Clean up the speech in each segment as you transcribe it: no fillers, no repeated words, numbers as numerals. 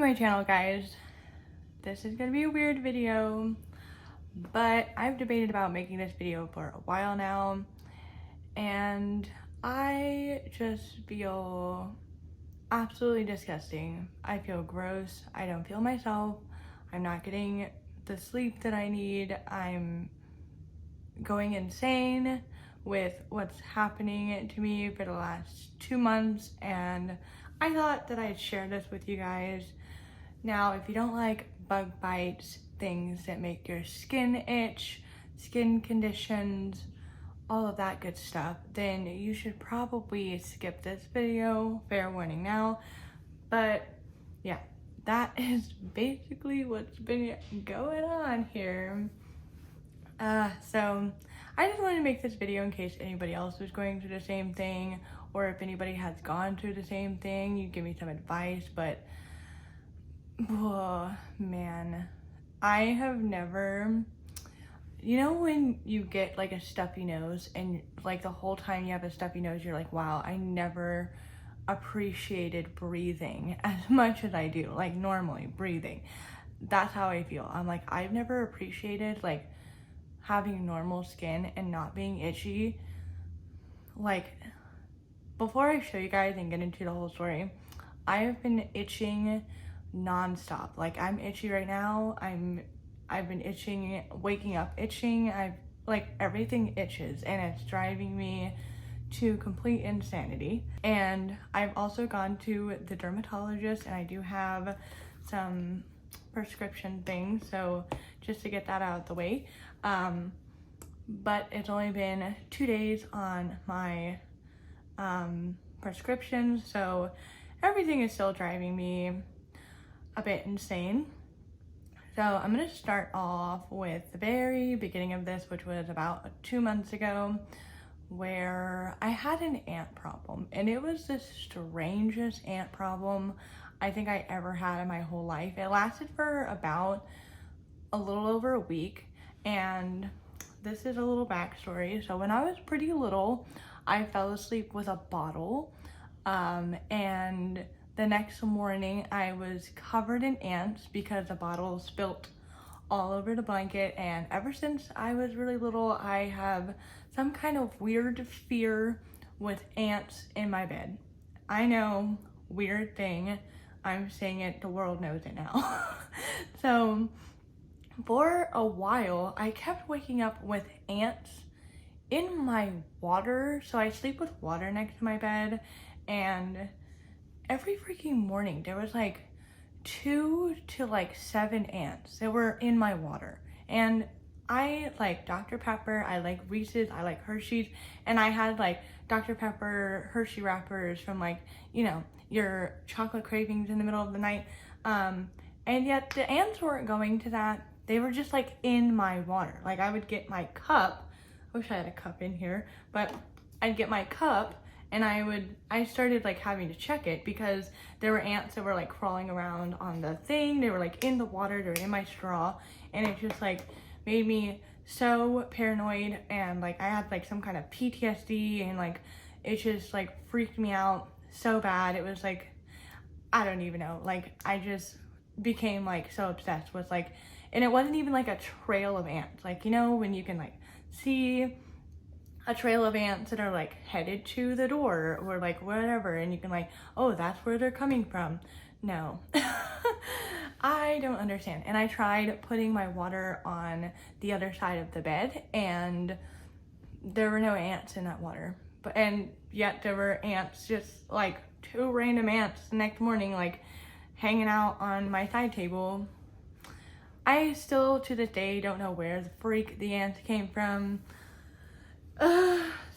my channel, guys. This is gonna be a weird video, but I've debated about making this video for a while now, and I just feel absolutely disgusting. I feel gross. I don't feel myself. I'm not getting the sleep that I need. I'm going insane with what's happening to me for the last 2 months, and I thought that I'd share this with you guys. Now, if you don't like bug bites, things that make your skin itch, skin conditions, all of that good stuff, then you should probably skip this video. Fair warning now. But yeah, that is basically what's been going on here. So I just wanted to make this video in case anybody else was going through the same thing, or if anybody has gone through the same thing, you give me some advice. But oh man, I have never, you know when you get like a stuffy nose and like the whole time you have a stuffy nose you're like, wow, I never appreciated breathing as much as I do, like normally breathing. That's how I feel. I'm like, I've never appreciated like having normal skin and not being itchy. Like, before I show you guys and get into the whole story, I have been itching non-stop. Like, I'm itchy right now. I've been itching, waking up itching. Like, everything itches, and it's driving me to complete insanity. And I've also gone to the dermatologist, and I do have some prescription things, so just to get that out of the way. But it's only been 2 days on my prescription, so everything is still driving me a bit insane. So I'm gonna start off with the very beginning of this, which was about 2 months ago, where I had an ant problem, and it was the strangest ant problem I think I ever had in my whole life. It lasted for about a little over a week, and this is a little backstory. So when I was pretty little, I fell asleep with a bottle, and the next morning I was covered in ants because the bottle spilt all over the blanket. And ever since I was really little, I have some kind of weird fear with ants in my bed. I know, weird thing. I'm saying it, the world knows it now. So for a while, I kept waking up with ants in my water. So I sleep with water next to my bed, and every freaking morning there was like 2 to 7 ants that were in my water. And I like Dr. Pepper, I like Reese's, I like Hershey's, and I had like Dr. Pepper Hershey wrappers from like, you know, your chocolate cravings in the middle of the night. And yet the ants weren't going to that. They were just like in my water. Like, I would get my cup, I wish I had a cup in here, but I'd get my cup and I started like having to check it because there were ants that were like crawling around on the thing. They were like in the water, they were in my straw, and it just like made me so paranoid, and like I had like some kind of PTSD, and like it just like freaked me out so bad. It was like, I don't even know, like I just became like so obsessed with like, and it wasn't even like a trail of ants, like, you know, when you can like see a trail of ants that are like headed to the door or like whatever, and you can like, oh, that's where they're coming from. No. I don't understand. And I tried putting my water on the other side of the bed, and there were no ants in that water. But and yet there were ants, just like 2 random ants the next morning, like hanging out on my side table. I still to this day don't know where the freak the ants came from.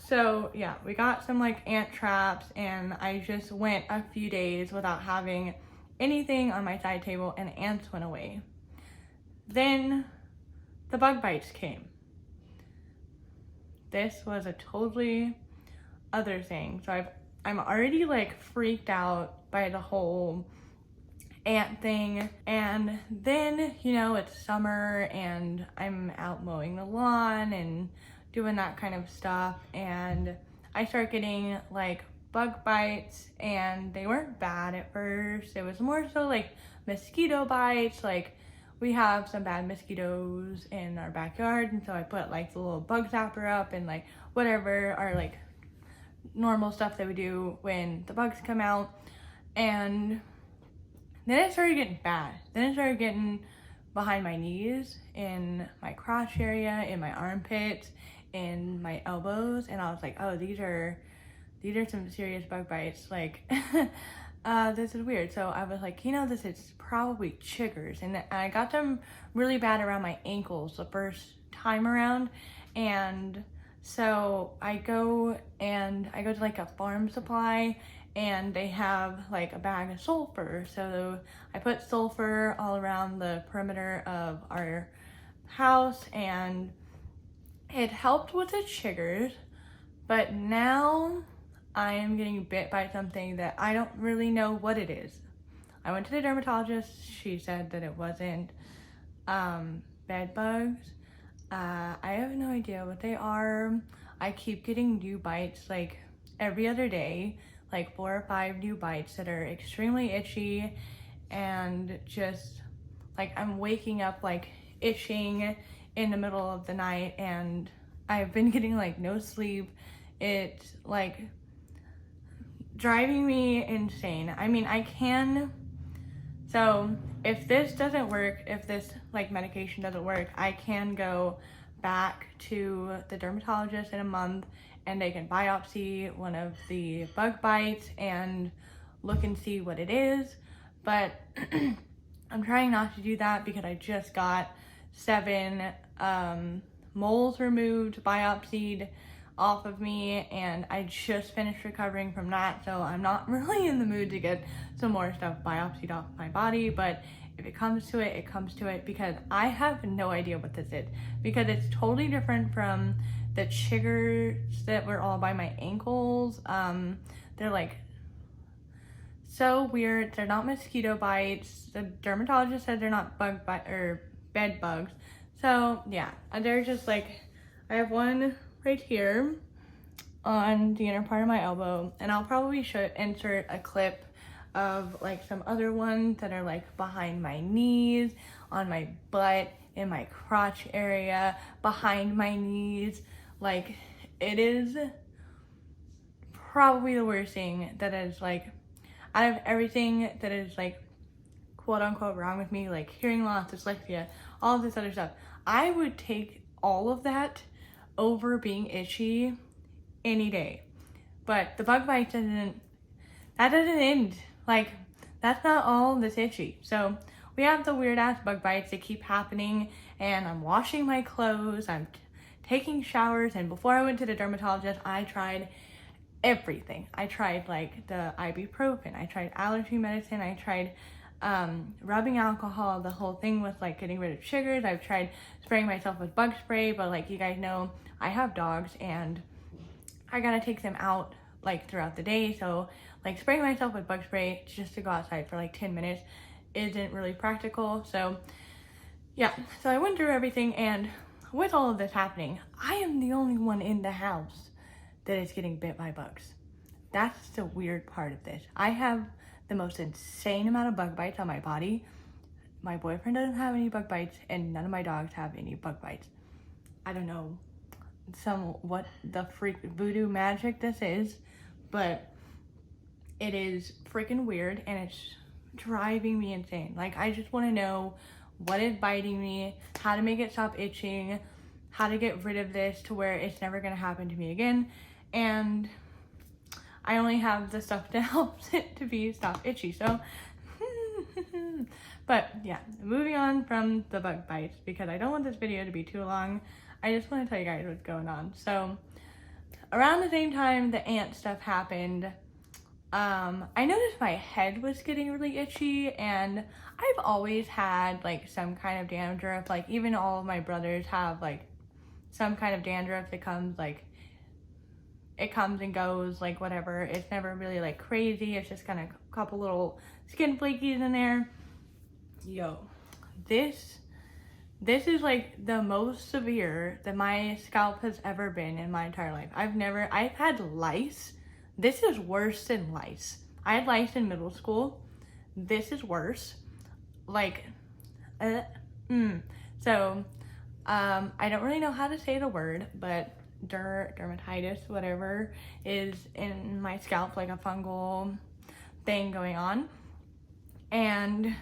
So yeah, we got some like ant traps, and I just went a few days without having anything on my side table, and the ants went away. Then the bug bites came. This was a totally other thing. So I'm already like freaked out by the whole ant thing, and then, you know, it's summer and I'm out mowing the lawn and doing that kind of stuff, and I start getting like bug bites, and they weren't bad at first. It was more so like mosquito bites. Like, we have some bad mosquitoes in our backyard, and so I put like the little bug zapper up and like whatever are like normal stuff that we do when the bugs come out. And then it started getting bad. Then it started getting behind my knees, in my crotch area, in my armpits, in my elbows, and I was like, oh, these are some serious bug bites. Like, this is weird. So I was like, this is probably chiggers. And I got them really bad around my ankles the first time around. And so I go to like a farm supply, and they have like a bag of sulfur. So I put sulfur all around the perimeter of our house, and it helped with the chiggers. But now I am getting bit by something that I don't really know what it is. I went to the dermatologist. She said that it wasn't bed bugs. I have no idea what they are. I keep getting new bites like every other day, like 4 or 5 new bites that are extremely itchy, and just like I'm waking up like itching in the middle of the night, and I've been getting like no sleep. It's like driving me insane. I mean, so if this doesn't work, if this like medication doesn't work, I can go back to the dermatologist in a month, and they can biopsy one of the bug bites and look and see what it is. But I'm trying not to do that because I just got 7 moles removed, biopsied off of me, and I just finished recovering from that, so I'm not really in the mood to get some more stuff biopsied off my body. But if it comes to it, it comes to it, because I have no idea what this is, because it's totally different from the chiggers that were all by my ankles. They're like so weird. They're not mosquito bites. The dermatologist said they're not bug bite or bed bugs. So yeah, they're just like, I have one right here on the inner part of my elbow, and I'll probably insert a clip of like some other ones that are like behind my knees, on my butt, in my crotch area, behind my knees. Like, it is probably the worst thing that is like, out of everything that is like quote unquote wrong with me, like hearing loss, dyslexia, all of this other stuff, I would take all of that over being itchy any day. But the bug bite doesn't end. Like, that's not all this itchy. So we have the weird ass bug bites that keep happening, and I'm washing my clothes, I'm taking showers, and before I went to the dermatologist, I tried everything. I tried like the ibuprofen, I tried allergy medicine, I tried rubbing alcohol. The whole thing was like getting rid of chiggers. I've tried spraying myself with bug spray, but like you guys know, I have dogs and I gotta take them out like throughout the day. So like spraying myself with bug spray just to go outside for like 10 minutes isn't really practical. So yeah, so I went through everything, and with all of this happening, I am the only one in the house that is getting bit by bugs. That's the weird part of this. I have the most insane amount of bug bites on my body. My boyfriend doesn't have any bug bites, and none of my dogs have any bug bites. I don't know what the freak voodoo magic this is, but it is freaking weird, and it's driving me insane. Like, I just want to know what is biting me, how to make it stop itching, how to get rid of this to where it's never going to happen to me again. And I only have the stuff to help it to stop itchy. So but yeah, moving on from the bug bites, because I don't want this video to be too long. I just want to tell you guys what's going on. So around the same time the ant stuff happened, I noticed my head was getting really itchy, and I've always had like some kind of dandruff. Like, even all of my brothers have like some kind of dandruff that comes like, it comes and goes, like whatever. It's never really like crazy. It's just kind of a couple little skin flakies in there. Yo, this is like the most severe that my scalp has ever been in my entire life. I've had lice this is worse than lice. I had lice in middle school. This is worse. Like, So, I don't really know how to say the word, but dermatitis, whatever, is in my scalp, like a fungal thing going on. And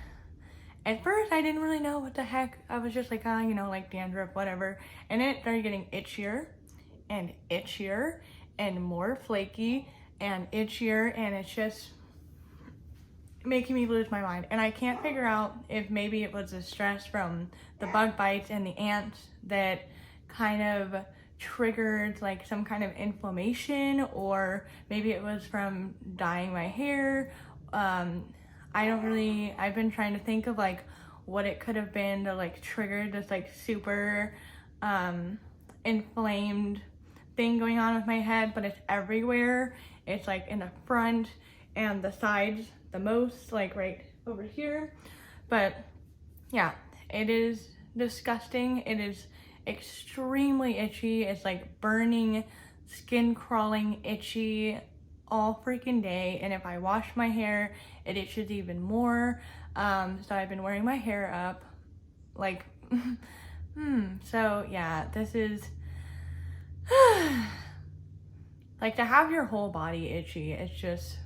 at first I didn't really know what the heck. I was just like, you know, like dandruff, whatever. And it started getting itchier and itchier and more flaky and itchier, and it's just making me lose my mind. And I can't figure out if maybe it was the stress from the bug bites and the ants that kind of triggered like some kind of inflammation, or maybe it was from dyeing my hair. I've been trying to think of like what it could have been to like trigger this like super inflamed thing going on with my head, but it's everywhere. It's like in the front and the sides the most, like right over here. But yeah, it is disgusting. It is extremely itchy. It's like burning, skin crawling, itchy all freaking day. And if I wash my hair, it itches even more. So I've been wearing my hair up, like, so yeah, this is, like, to have your whole body itchy, it's just,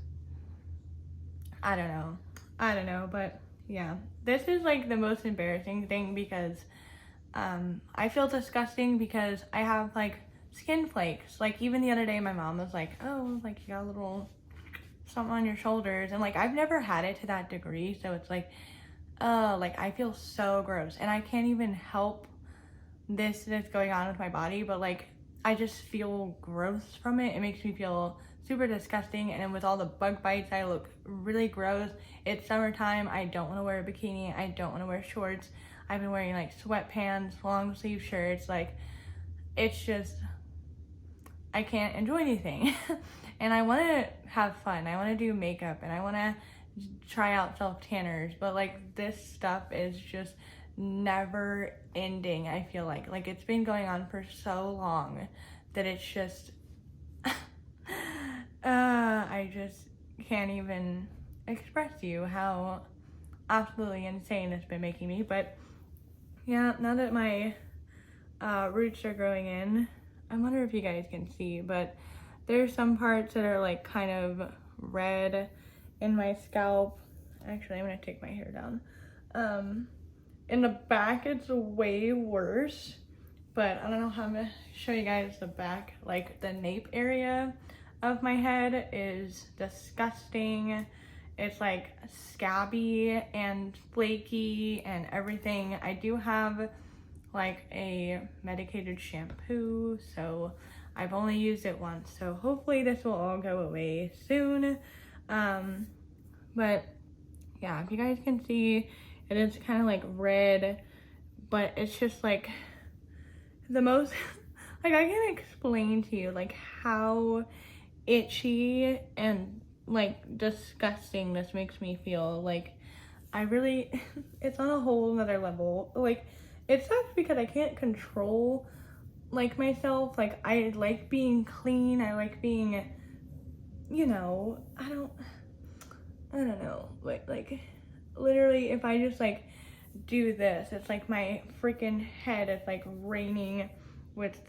I don't know, but yeah, this is like the most embarrassing thing because I feel disgusting because I have like skin flakes. Like even the other day my mom was like, oh, like you got a little something on your shoulders, and like I've never had it to that degree, so it's like like I feel so gross, and I can't even help this that's going on with my body, but like I just feel gross from it. It makes me feel super disgusting, and then with all the bug bites I look really gross. It's summertime. I don't want to wear a bikini. I don't want to wear shorts. I've been wearing like sweatpants, long sleeve shirts. Like it's just, I can't enjoy anything. And I want to have fun. I want to do makeup and I want to try out self tanners, but like this stuff is just never ending. I feel like it's been going on for so long that it's just I just can't even express to you how absolutely insane it's been making me. But yeah, now that my roots are growing in, I wonder if you guys can see, but there's some parts that are like kind of red in my scalp. Actually, I'm gonna take my hair down. In the back it's way worse, but I don't know how I'm gonna show you guys the back. Like the nape area of my head is disgusting. It's like scabby and flaky and everything. I do have like a medicated shampoo, so I've only used it once, so hopefully this will all go away soon. But yeah, if you guys can see, it is kind of like red, but it's just like the most like I can't explain to you like how itchy and like disgusting this makes me feel. Like I really it's on a whole nother level. Like it sucks because I can't control like myself. Like I like being clean, I like being, you know, I don't know, like literally if I just like do this, it's like my freaking head is like raining with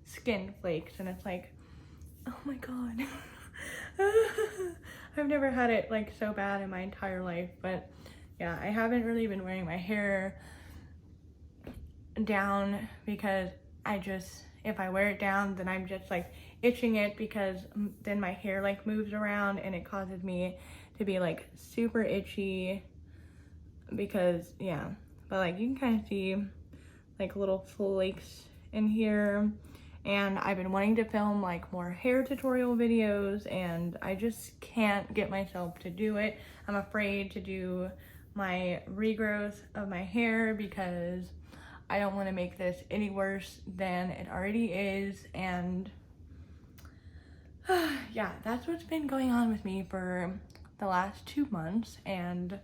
skin flakes, and it's like, oh my god. I've never had it like so bad in my entire life. But yeah, I haven't really been wearing my hair down because I just, if I wear it down, then I'm just like itching it, because then my hair like moves around and it causes me to be like super itchy. Because yeah, but like you can kind of see like little flakes in here, and I've been wanting to film like more hair tutorial videos and I just can't get myself to do it. I'm afraid to do my regrowth of my hair because I don't want to make this any worse than it already is. And yeah, that's what's been going on with me for the last 2 months, and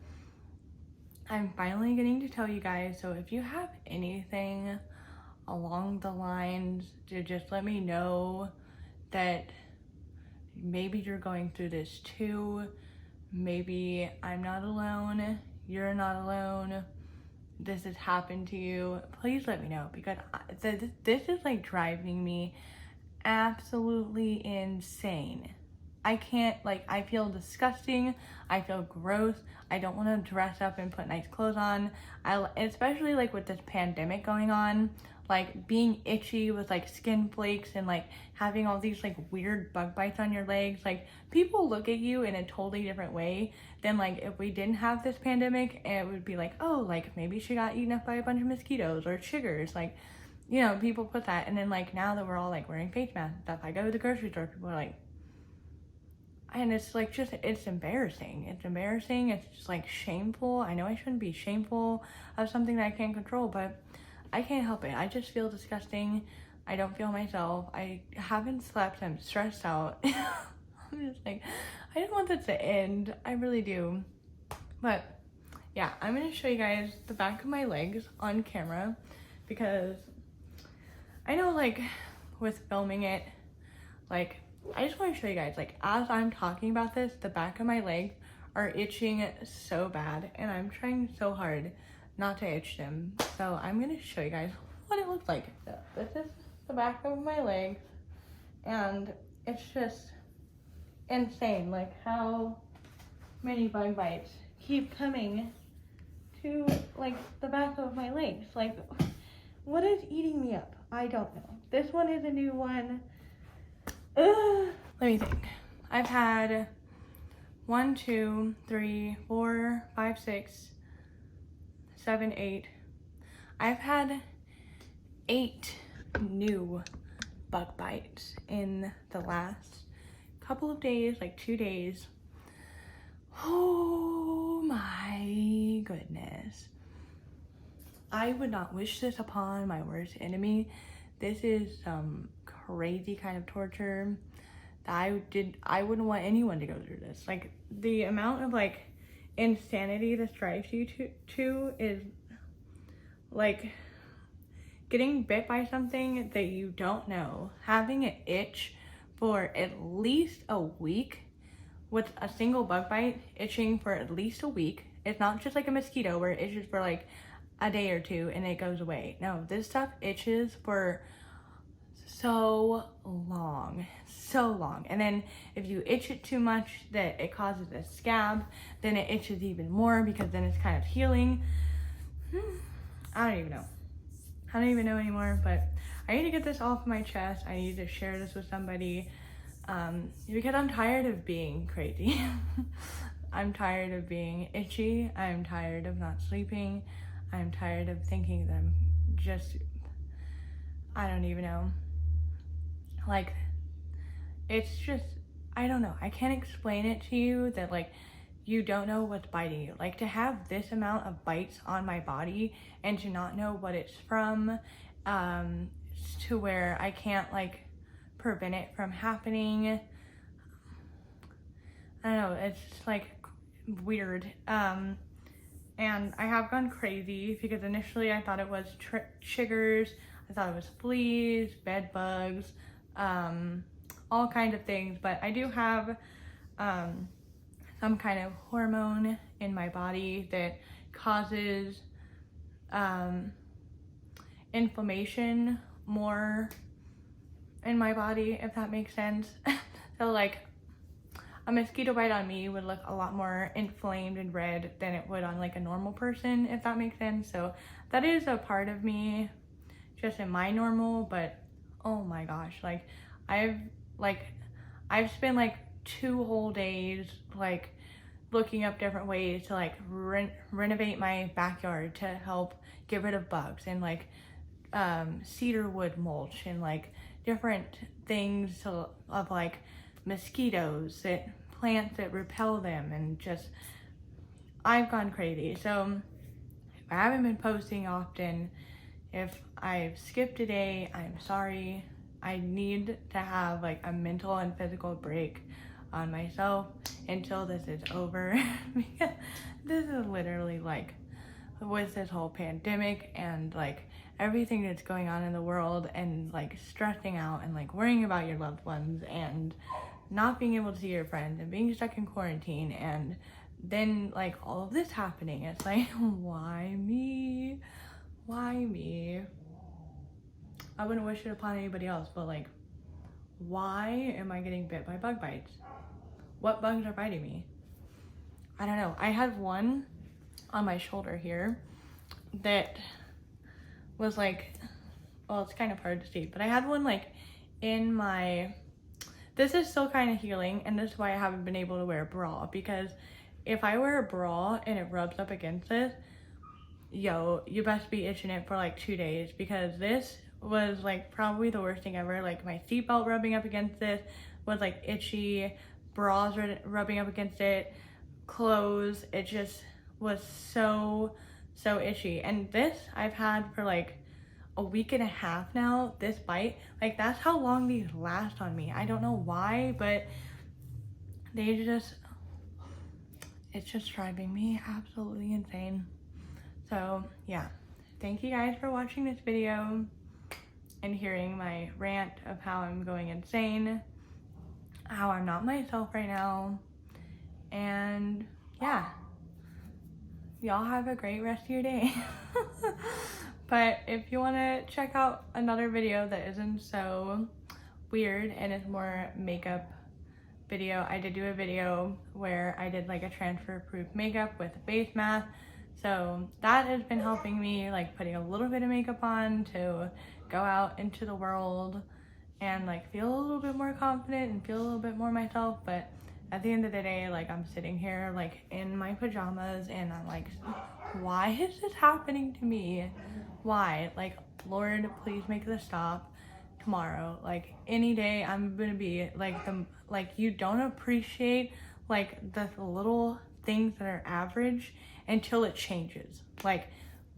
I'm finally getting to tell you guys. So if you have anything along the lines to just let me know that maybe you're going through this too. Maybe I'm not alone. You're not alone. This has happened to you. Please let me know, because this is like driving me absolutely insane. I can't, like, I feel disgusting. I feel gross. I don't want to dress up and put nice clothes on. Especially like with this pandemic going on, like being itchy with like skin flakes and like having all these like weird bug bites on your legs. Like, people look at you in a totally different way than like if we didn't have this pandemic, and it would be like, oh, like maybe she got eaten up by a bunch of mosquitoes or chiggers. Like, you know, people put that. And then like now that we're all like wearing face masks and stuff, I go to the grocery store, people are like, and it's like, just, it's embarrassing. It's embarrassing. It's just like shameful. I know I shouldn't be shameful of something that I can't control, but I can't help it. I just feel disgusting. I don't feel myself. I haven't slept. I'm stressed out. I'm just like, I just want this to end. I really do. But yeah, I'm gonna show you guys the back of my legs on camera, because I know, like, with filming it, like, I just want to show you guys, like, as I'm talking about this, the back of my legs are itching so bad, and I'm trying so hard not to itch them. So I'm gonna show you guys what it looks like. So this is the back of my legs, and it's just insane, like, how many bug bites keep coming to, like, the back of my legs. Like, what is eating me up? I don't know. This one is a new one. Let me think. I've had 1, 2, 3, 4, 5, 6, 7, 8. I've had 8 new bug bites in the last couple of days, like 2 days. Oh my goodness. I would not wish this upon my worst enemy. This is some crazy kind of torture that I wouldn't want anyone to go through this. Like, the amount of like insanity this drives you to is like getting bit by something that you don't know, having it itch for at least a week, with a single bug bite itching for at least a week. It's not just like a mosquito where it itches for like a day or two and it goes away. No, this stuff itches for so long. And then if you itch it too much, that it causes a scab, then it itches even more, because then it's kind of healing. I don't even know anymore, but I need to get this off my chest. I need to share this with somebody, because I'm tired of being crazy. I'm tired of being itchy. I'm tired of not sleeping. I'm tired of thinking that I'm just, I don't even know. Like, it's just, I don't know. I can't explain it to you, that like, you don't know what's biting you. Like, to have this amount of bites on my body and to not know what it's from, to where I can't like prevent it from happening. I don't know, it's like weird. And I have gone crazy, because initially I thought it was chiggers, I thought it was fleas, bed bugs, all kinds of things, but I do have some kind of hormone in my body that causes inflammation more in my body, if that makes sense. So like, a mosquito bite on me would look a lot more inflamed and red than it would on like a normal person, if that makes sense. So that is a part of me just in my normal, but oh my gosh, like I've spent like 2 whole days like looking up different ways to like renovate my backyard to help get rid of bugs, and like cedar wood mulch, and like different things of like mosquitoes, that plants that repel them, and just, I've gone crazy. So if I haven't been posting often, if I've skipped a day, I'm sorry. I need to have like a mental and physical break on myself until this is over. Because this is literally like, with this whole pandemic and like everything that's going on in the world, and like stressing out and like worrying about your loved ones, and not being able to see your friends and being stuck in quarantine, and then like all of this happening. It's like, why me? Why me? I wouldn't wish it upon anybody else, but like, why am I getting bit by bug bites? What bugs are biting me? I don't know. I had one on my shoulder here that was like, well, it's kind of hard to see, but I had one like in my, this is still kind of healing, and this is why I haven't been able to wear a bra, because if I wear a bra and it rubs up against this, yo, you best be itching it for like 2 days, because this was like probably the worst thing ever. Like my seatbelt rubbing up against this was like itchy, bras rubbing up against it, clothes, it just was so itchy. And this I've had for like a week and a half now, this bite. Like that's how long these last on me. I don't know why, but they just, it's just driving me absolutely insane. So yeah, thank you guys for watching this video and hearing my rant of how I'm going insane, how I'm not myself right now. And yeah, y'all have a great rest of your day. But if you want to check out another video that isn't so weird and is more makeup video, I did do a video where I did like a transfer proof makeup with a base mask. So that has been helping me, like putting a little bit of makeup on to go out into the world and like feel a little bit more confident and feel a little bit more myself. But at the end of the day, like I'm sitting here like in my pajamas and I'm like, why is this happening to me? Why? Like, Lord, please make this stop tomorrow. Like any day I'm gonna be like you don't appreciate like the little things that are average until it changes. Like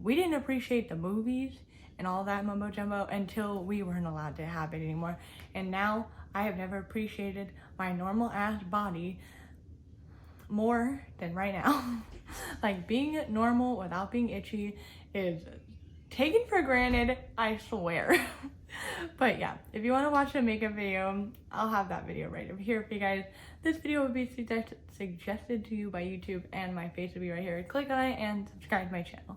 we didn't appreciate the movies and all that mumbo jumbo until we weren't allowed to have it anymore. And now I have never appreciated my normal ass body more than right now. Like being normal without being itchy is taken for granted, I swear. But yeah, if you want to watch a makeup video, I'll have that video right over here for you guys. This video would be suggested to you by YouTube, and my face would be right here. Click on it and subscribe to my channel.